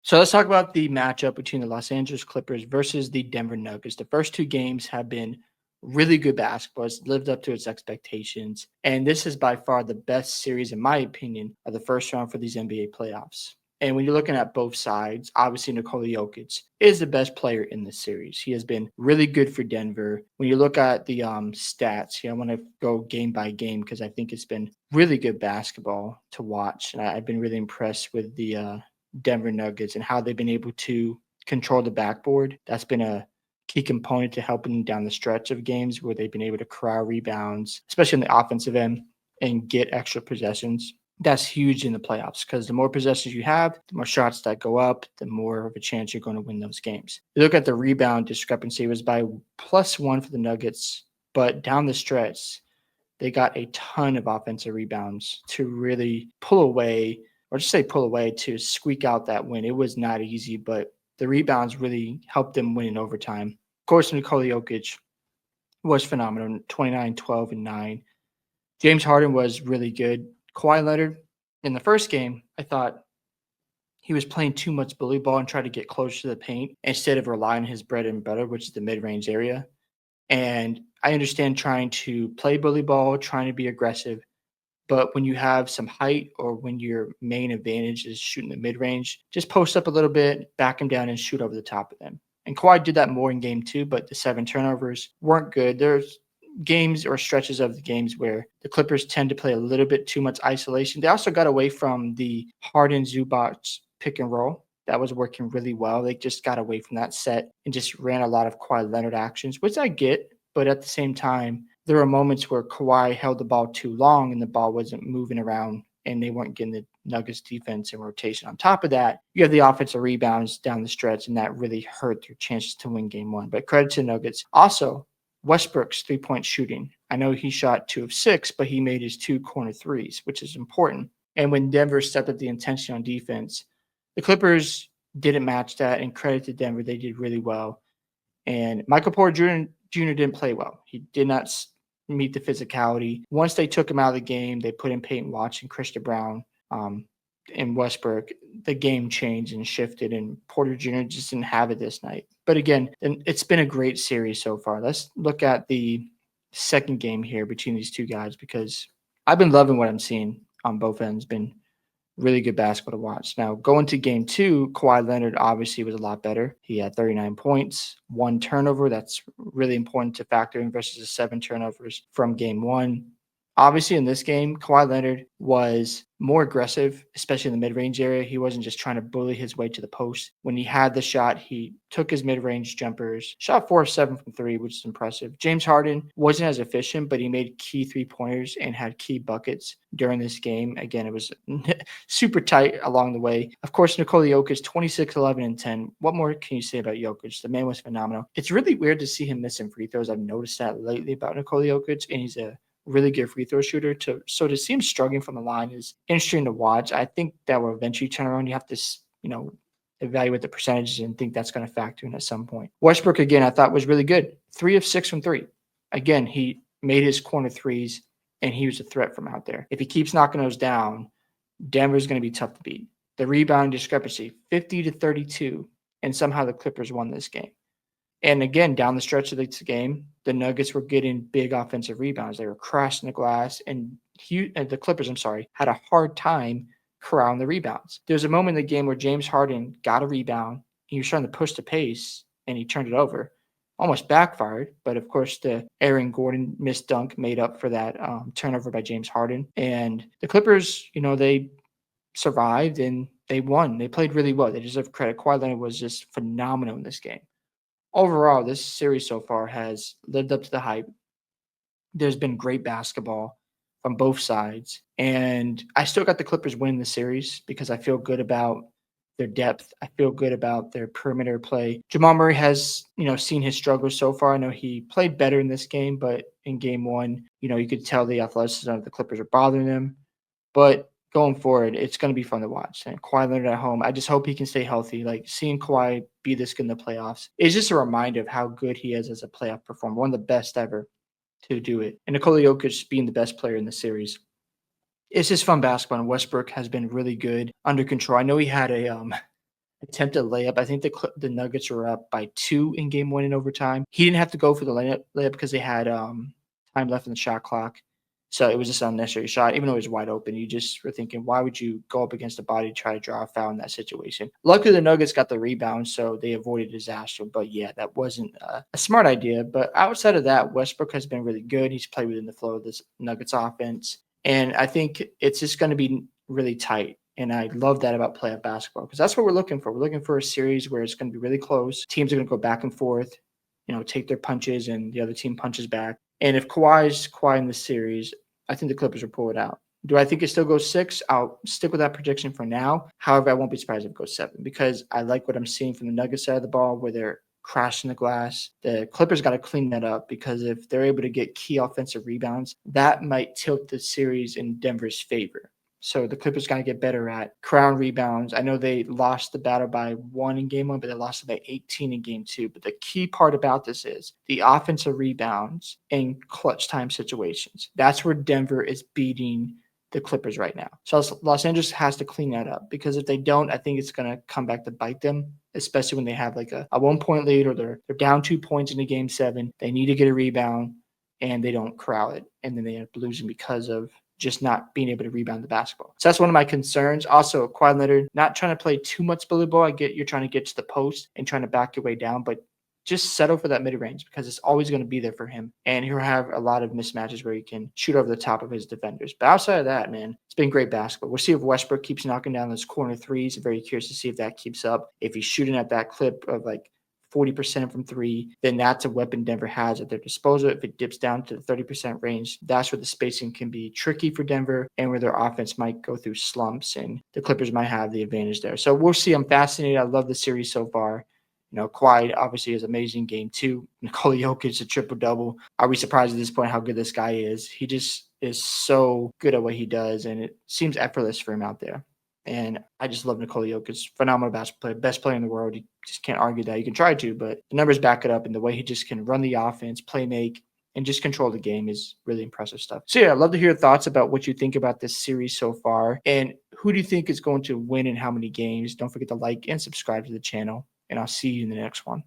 So let's talk about the matchup between the Los Angeles Clippers versus the Denver Nuggets. The first two games have been really good basketball. It's lived up to its expectations. And this is by far the best series, in my opinion, of the first round for these NBA playoffs. And when you're looking at both sides, obviously Nikola Jokic is the best player in this series. He has been really good for Denver. When you look at the stats, I want to go game by game because I think it's been really good basketball to watch. And I've been really impressed with the Denver Nuggets and how they've been able to control the backboard. That's been a key component to helping them down the stretch of games where they've been able to corral rebounds, especially on the offensive end, and get extra possessions. That's huge in the playoffs because the more possessions you have, the more shots that go up, the more of a chance you're going to win those games. You look at the rebound discrepancy, it was by +1 for the Nuggets, but down the stretch, they got a ton of offensive rebounds to really pull away, or just say pull away to squeak out that win. It was not easy, but the rebounds really helped them win in overtime. Of course, Nikola Jokic was phenomenal, 29, 12, and 9. James Harden was really good. Kawhi Leonard, in the first game, I thought he was playing too much bully ball and tried to get closer to the paint instead of relying on his bread and butter, which is the mid-range area. And I understand trying to play bully ball, trying to be aggressive, but when you have some height or when your main advantage is shooting the mid range, just post up a little bit, back him down, and shoot over the top of them. And Kawhi did that more in game two, but the 7 turnovers weren't good. There's games or stretches of the games where the Clippers tend to play a little bit too much isolation. They also got away from the Harden Zubac pick and roll. That was working really well. They just got away from that set and just ran a lot of Kawhi Leonard actions, which I get, but at the same time, there were moments where Kawhi held the ball too long and the ball wasn't moving around and they weren't getting the Nuggets defense and rotation. On top of that, you have the offensive rebounds down the stretch, and that really hurt their chances to win game one. But credit to the Nuggets. Also, Westbrook's 3-point shooting. I know he shot 2 of 6, but he made his 2 corner threes, which is important. And when Denver stepped up the intensity on defense, the Clippers didn't match that, and credit to Denver, they did really well. And Michael Porter Jr. didn't play well. He did not meet the physicality. Once they took him out of the game, they put in Peyton Watson, Christian Brown, and Westbrook. The game changed and shifted, and Porter Jr. just didn't have it this night. But again, it's been a great series so far. Let's look at the second game here between these two guys because I've been loving what I'm seeing on both ends. Been really good basketball to watch. Now, going to game two, Kawhi Leonard obviously was a lot better. He had 39 points, 1 turnover. That's really important to factor in versus the 7 turnovers from game one. Obviously, in this game, Kawhi Leonard was more aggressive, especially in the mid-range area. He wasn't just trying to bully his way to the post. When he had the shot, he took his mid-range jumpers, shot 4 of 7 from 3, which is impressive. James Harden wasn't as efficient, but he made key 3-pointers and had key buckets during this game. Again, it was super tight along the way. Of course, Nikola Jokic, 26, 11, and 10. What more can you say about Jokic? The man was phenomenal. It's really weird to see him missing free throws. I've noticed that lately about Nikola Jokic, and he's a really good free throw shooter. So to see him struggling from the line is interesting to watch. I think that will eventually turn around. You have to, evaluate the percentages and think that's going to factor in at some point. Westbrook, again, I thought was really good. 3 of 6 from 3. Again, he made his corner threes, and he was a threat from out there. If he keeps knocking those down, Denver's going to be tough to beat. The rebound discrepancy, 50-32, and somehow the Clippers won this game. And again, down the stretch of this game, the Nuggets were getting big offensive rebounds. They were crashing the glass, and the Clippers, had a hard time corralling the rebounds. There was a moment in the game where James Harden got a rebound. He was trying to push the pace, and he turned it over. Almost backfired, but of course the Aaron Gordon missed dunk made up for that turnover by James Harden. And the Clippers, they survived and they won. They played really well. They deserve credit. Kawhi Leonard was just phenomenal in this game. Overall, this series so far has lived up to the hype. There's been great basketball from both sides. And I still got the Clippers winning the series because I feel good about their depth. I feel good about their perimeter play. Jamal Murray has, seen his struggles so far. I know he played better in this game, but in game one, you could tell the athleticism of the Clippers are bothering him. But going forward, it's going to be fun to watch. And Kawhi Leonard at home, I just hope he can stay healthy. Like seeing Kawhi be this good in the playoffs is just a reminder of how good he is as a playoff performer, one of the best ever to do it. And Nikola Jokic being the best player in the series. It's just fun basketball, and Westbrook has been really good under control. I know he had a attempted layup. I think the Nuggets were up by 2 in game 1 in overtime. He didn't have to go for the layup because they had, time left in the shot clock. So it was just an unnecessary shot, even though it was wide open. You just were thinking, why would you go up against a body to try to draw a foul in that situation? Luckily, the Nuggets got the rebound, so they avoided disaster. But yeah, that wasn't a smart idea. But outside of that, Westbrook has been really good. He's played within the flow of this Nuggets offense. And I think it's just going to be really tight. And I love that about playoff basketball because that's what we're looking for. We're looking for a series where it's going to be really close. Teams are going to go back and forth, take their punches and the other team punches back. And if Kawhi's quiet in the series, I think the Clippers will pull it out. Do I think it still goes 6? I'll stick with that prediction for now. However, I won't be surprised if it goes 7 because I like what I'm seeing from the Nuggets side of the ball where they're crashing the glass. The Clippers got to clean that up because if they're able to get key offensive rebounds, that might tilt the series in Denver's favor. So the Clippers got to get better at crown rebounds. I know they lost the battle by 1 in game 1, but they lost it by 18 in game 2. But the key part about this is the offensive rebounds in clutch time situations. That's where Denver is beating the Clippers right now. So Los Angeles has to clean that up because if they don't, I think it's going to come back to bite them, especially when they have like a 1-point lead or they're down 2 points in a game 7. They need to get a rebound and they don't corral it. And then they end up losing because of just not being able to rebound the basketball. So that's one of my concerns. Also, Kawhi Leonard, not trying to play too much bully ball. I get you're trying to get to the post and trying to back your way down, but just settle for that mid-range because it's always going to be there for him. And he'll have a lot of mismatches where he can shoot over the top of his defenders. But outside of that, man, it's been great basketball. We'll see if Westbrook keeps knocking down those corner threes. I'm very curious to see if that keeps up. If he's shooting at that clip of like 40% from 3, then that's a weapon Denver has at their disposal. If it dips down to the 30% range, that's where the spacing can be tricky for Denver and where their offense might go through slumps and the Clippers might have the advantage there. So we'll see. I'm fascinated. I love the series so far. Kawhi obviously is amazing game 2. Nikola Jokic, a triple-double. Are we surprised at this point how good this guy is? He just is so good at what he does, and it seems effortless for him out there. And I just love Nikola Jokic, phenomenal basketball player, best player in the world. You just can't argue that. You can try to, but the numbers back it up, and the way he just can run the offense, play make, and just control the game is really impressive stuff. So yeah, I'd love to hear your thoughts about what you think about this series so far, and who do you think is going to win in how many games? Don't forget to like and subscribe to the channel, and I'll see you in the next one.